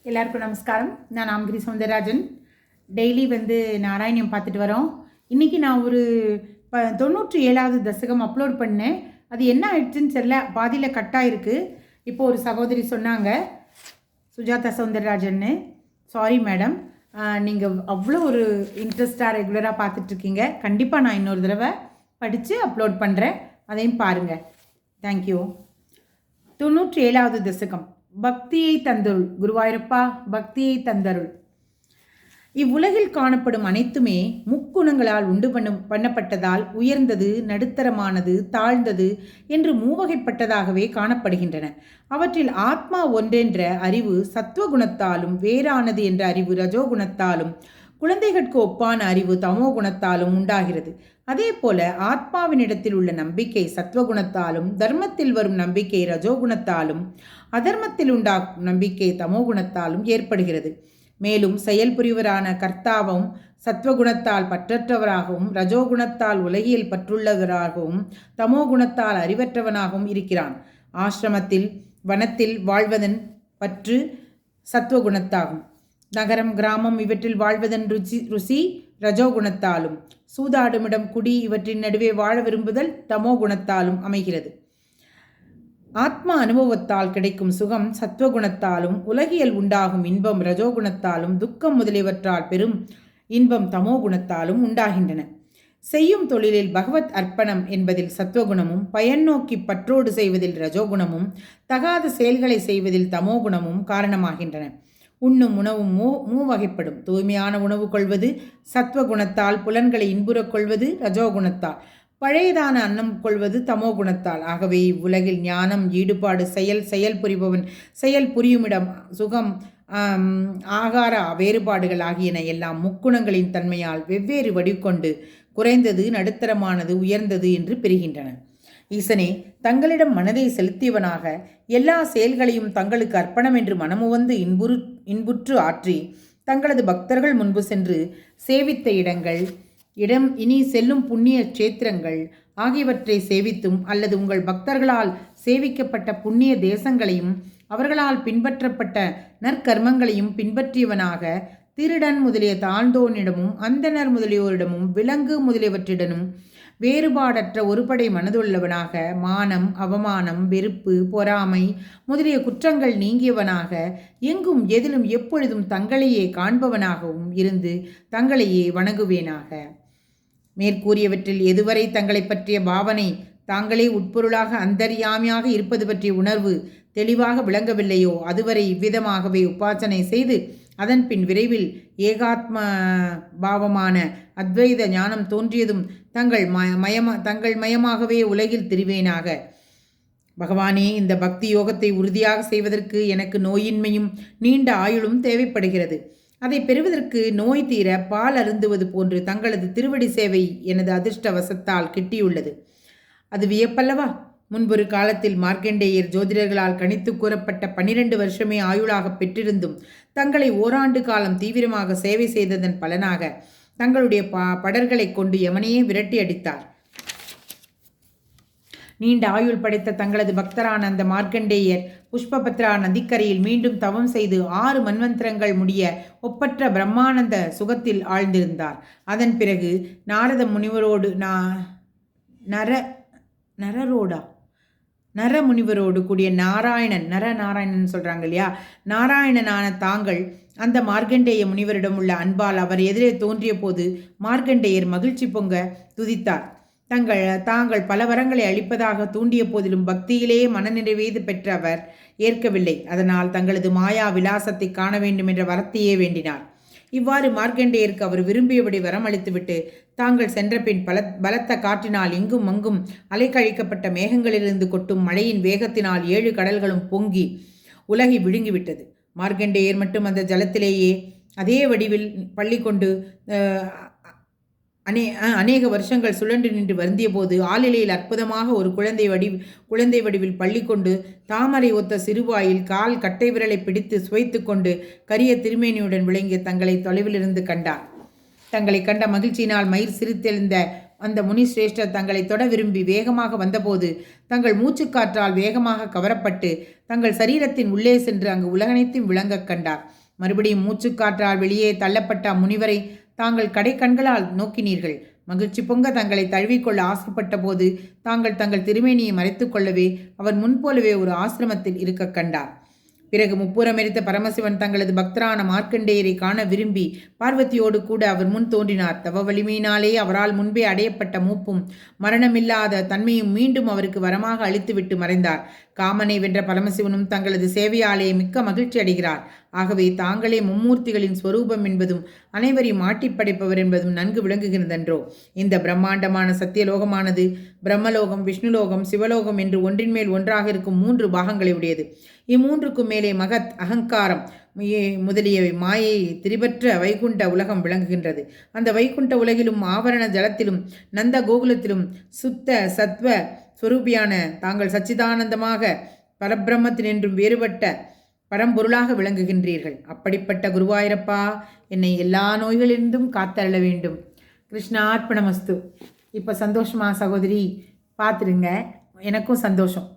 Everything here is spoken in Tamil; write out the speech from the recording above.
எல்லாருக்கும் நமஸ்காரம். நான் ஆம்கிரி சௌந்தரராஜன். டெய்லி நாராயணியம் பார்த்துட்டு வரோம். இன்றைக்கி நான் ஒரு 97வது தசகம் அப்லோட் பண்ணேன். அது என்ன ஆயிடுச்சுன்னு தெரியல, பாதியில் கட்டாயிருக்கு. இப்போது ஒரு சகோதரி சொன்னாங்க, சுஜாதா சௌந்தரராஜன்னு. சாரி மேடம், நீங்கள் அவ்வளோ ஒரு இன்ட்ரெஸ்டாக ரெகுலராக பார்த்துட்ருக்கீங்க. கண்டிப்பாக நான் இன்னொரு தடவை படித்து அப்லோட் பண்ணுறேன், அதையும் பாருங்கள். தேங்க்யூ. 97வது தசகம். பக்தியை தந்தருள் குருவாயூரப்பா, பக்தியை தந்தருள். இவ்வுலகில் காணப்படும் அனைத்துமே முக்குணங்களால் உண்டு பண்ணப்பட்டதால் உயர்ந்தது, நடுத்தரமானது, தாழ்ந்தது என்று மூவகைப்பட்டதாகவே காணப்படுகின்றன. அவற்றில் ஆத்மா ஒன்றென்ற அறிவு சத்துவகுணத்தாலும், வேறானது என்ற அறிவு ரஜோகுணத்தாலும், குழந்தைகளுக்கு ஒப்பான அறிவு தமோ குணத்தாலும் உண்டாகிறது. அதே போல ஆத்மாவினிடத்தில் உள்ள நம்பிக்கை சத்வகுணத்தாலும், தர்மத்தில் வரும் நம்பிக்கை ரஜோகுணத்தாலும், அதர்மத்தில் உண்டாகும் நம்பிக்கை தமோகுணத்தாலும் ஏற்படுகிறது. மேலும் செயல்புரிவரான கர்த்தாவும் சத்வகுணத்தால் பற்றற்றவராகவும், ரஜோகுணத்தால் உலகியல் பற்றுள்ளவராகவும், தமோகுணத்தால் அறிவற்றவனாகவும் இருக்கிறான். ஆசிரமத்தில் வனத்தில் வாழ்வதன் பற்று சத்வகுணத்தாகும். நகரம் கிராமம் இவற்றில் வாழ்வதன் ருசி ரஜோகுணத்தாலும், சூதாடுமிடம் குடி இவற்றின் நடுவே வாழ விரும்புதல் தமோ குணத்தாலும் அமைகிறது. ஆத்மா அனுபவத்தால் கிடைக்கும் சுகம் சத்வகுணத்தாலும், உலகியல் உண்டாகும் இன்பம் ரஜோகுணத்தாலும், துக்கம் முதலியவற்றால் பெரும் இன்பம் தமோ குணத்தாலும் உண்டாகின்றன. செய்யும் தொழிலில் பகவத் அர்ப்பணம் என்பதில் சத்வகுணமும், பயன் நோக்கி பற்றோடு செய்வதில் ரஜோகுணமும், தகாத செயல்களை செய்வதில் தமோகுணமும் காரணமாகின்றன. உண்ணும் உணவும் மூவகைப்படும். தூய்மையான உணவு கொள்வது சத்வகுணத்தால், புலன்களை இன்புறக் கொள்வது ரஜோகுணத்தால், பழையதான அன்னம் கொள்வது தமோகுணத்தால். ஆகவே இவ்வுலகில் ஞானம், ஈடுபாடு, செயல் புரிபவன், செயல் புரியுமிடம், சுகம், ஆகார வேறுபாடுகள் ஆகியன எல்லாம் முக்குணங்களின் தன்மையால் வெவ்வேறு வடிவொண்டு குறைந்தது, நடுத்தரமானது, உயர்ந்தது என்று பெறுகின்றன. ஈசனே தங்களிடம் மனதை செலுத்தியவனாக எல்லா செயல்களையும் தங்களுக்கு அர்ப்பணம் என்று மனமுவந்து இன்புற்று ஆற்றி தங்களது பக்தர்கள் முன்பு சென்று சேவித்த இடம் இனி செல்லும் புண்ணிய கஷேத்திரங்கள் ஆகியவற்றை சேவித்தும், அல்லது உங்கள் பக்தர்களால் சேவிக்கப்பட்ட புண்ணிய தேசங்களையும் அவர்களால் பின்பற்றப்பட்ட நற்கர்மங்களையும் பின்பற்றியவனாக திருடன் முதலிய தாழ்ந்தோனிடமும், அந்தனர் முதலியோரிடமும், விலங்கு முதலியவற்றிடமும் வேறுபாடற்ற ஒருபடை மனதுள்ளவனாக, மானம், அவமானம், வெறுப்பு, பொறாமை முதலிய குற்றங்கள் நீங்கியவனாக, எங்கும் எதிலும் எப்பொழுதும் தங்களையே காண்பவனாகவும் இருந்து தங்களையே வணங்குவேனாக. மேற்கூறியவற்றில் எதுவரை தங்களை பற்றிய பாவனை தாங்களே உட்பொருளாக அந்தர்யாமியாக இருப்பது பற்றிய உணர்வு தெளிவாக விளங்கவில்லையோ அதுவரை இவ்விதமாகவே உபாசனை செய்து அதன் பின் விரைவில் ஏகாத்ம பாவமான அத்வைத ஞானம் தோன்றியதும் தங்கள் மயமாகவே உலகில் திரிவேனாக. பகவானே, இந்த பக்தி யோகத்தை உறுதியாக செய்வதற்கு எனக்கு நோயின்மையும் நீண்ட ஆயுளும் தேவைப்படுகிறது. அதை பெறுவதற்கு நோய் தீர பால் அருந்துவது போன்று தங்களது திருவடி சேவை எனது அதிர்ஷ்டவசத்தால் கிட்டியுள்ளது. அது வியப்பல்லவா? முன்பொரு காலத்தில் மார்க்கண்டேயர் ஜோதிடர்களால் கணித்து கூறப்பட்ட 12 வருஷமே ஆயுளாக பெற்றிருந்தும் தங்களை ஓராண்டு காலம் தீவிரமாக சேவை செய்ததன் பலனாக தங்களுடைய படர்களை கொண்டு யமனையே விரட்டி அடித்தார். நீண்ட ஆயுள் படைத்த தங்களது பக்தரான அந்த மார்க்கண்டேயர் புஷ்பபத்ரா நதிக்கரையில் மீண்டும் தவம் செய்து 6 மன்வந்திரங்கள் முடிய ஒப்பற்ற பிரம்மானந்த சுகத்தில் ஆழ்ந்திருந்தார். அதன் பிறகு நாரத முனிவரோடு நரமுனிவரோடு கூடிய நாராயணன் சொல்கிறாங்க இல்லையா, நாராயணனான தாங்கள் அந்த மார்க்கண்டேய முனிவரிடம் உள்ள அன்பால் அவர் எதிரே தோன்றிய போது மார்க்கண்டேயர் மகிழ்ச்சி பொங்க துதித்தார். தாங்கள் பல வரங்களை அளிப்பதாக தூண்டிய போதிலும் பக்தியிலேயே மனநிறைவேது பெற்ற அவர் ஏற்கவில்லை. அதனால் தங்களது மாயா விலாசத்தை காண வேண்டும் என்ற வரத்தையே வேண்டினார். இவ்வாறு மார்க்கண்டேயருக்கு அவர் விரும்பியபடி வரம் அளித்துவிட்டு தாங்கள் சென்ற பின் பலத்த காற்றினால் இங்கும் அங்கும் அலைக்கழிக்கப்பட்ட மேகங்களிலிருந்து கொட்டும் மழையின் வேகத்தினால் 7 கடல்களும் பொங்கி உலகை விழுங்கிவிட்டது. மார்க்கண்டேயர் மட்டும் அந்த ஜலத்திலேயே அதே வடிவில் பள்ளி கொண்டு அநேக வருஷங்கள் சுழன்று நின்று வருந்திய போது ஆளிலையில் அற்புதமாக ஒரு குழந்தை வடிவில் பள்ளி கொண்டு தாமரை ஒத்த சிறுவாயில் கால் கட்டை விரலை பிடித்து சுவைத்து கொண்டு கரிய திருமேனியுடன் விளங்கிய தங்களை தொலைவிலிருந்து கண்டார். தங்களை கண்ட மகிழ்ச்சியினால் மயிர் சிரித்தெழுந்த அந்த முனி சிரேஷ்டர் தங்களை தொட விரும்பி வேகமாக வந்தபோது தங்கள் மூச்சுக்காற்றால் வேகமாக கவரப்பட்டு தங்கள் சரீரத்தின் உள்ளே சென்று அங்கு உலகனைத்தும் விளங்கக் கண்டார். மறுபடியும் மூச்சுக்காற்றால் வெளியே தள்ளப்பட்ட அம்முனிவரை தாங்கள் கடைக்கண்களால் நோக்கினீர்கள். மகிழ்ச்சி பொங்க தங்களை தழுவிக்கொள்ள ஆசைப்பட்ட போது தங்கள் திருமேனியை மறைத்துக் கொள்ளவே அவர் முன்போலவே ஒரு ஆசிரமத்தில் இருக்க கண்டார். பிறகு முப்புறமெரித்த பரமசிவன் தங்களது பக்தரான மார்க்கண்டேயரை காண விரும்பி பார்வதியோடு கூட அவர் முன் தோன்றினார். தவ வலிமையினாலே அவரால் முன்பே அடையப்பட்ட மூப்பும் மரணமில்லாத தன்மையும் மீண்டும் அவருக்கு வரமாக அளித்துவிட்டு மறைந்தார். காமனை வென்ற பரமசிவனும் தங்களது சேவையாலே மிக்க மகிழ்ச்சி அடைகிறார். ஆகவே தாங்களே மும்மூர்த்திகளின் ஸ்வரூபம் என்பதும் அனைவரையும் ஆட்டிப் படைப்பவர் என்பதும் நன்கு விளங்குகிறதென்றோ. இந்த பிரம்மாண்டமான சத்தியலோகமானது பிரம்மலோகம், விஷ்ணுலோகம், சிவலோகம் என்று ஒன்றின் மேல் ஒன்றாக இருக்கும் 3 பாகங்களை உடையது. இம்மூன்றுக்கும் மேலே மகத், அகங்காரம் முதலியவை மாயை திரிபற்ற வைகுண்ட உலகம் விளங்குகின்றது. அந்த வைகுண்ட உலகிலும் ஆவரண ஜலத்திலும் நந்த கோகுலத்திலும் சுத்த சத்வ ஸ்வரூபியான தாங்கள் சச்சிதானந்தமாக பரபிரம்மத்தினின்றும் வேறுபட்ட பரம்பொருளாக விளங்குகின்றீர்கள். அப்படிப்பட்ட குருவாயிரப்பா, என்னை எல்லா நோய்களிலிருந்தும் காத்தருள வேண்டும். கிருஷ்ணார்ப்பணமஸ்து. இப்போ சந்தோஷமா சகோதரி? பார்த்துருங்க, எனக்கும் சந்தோஷம்.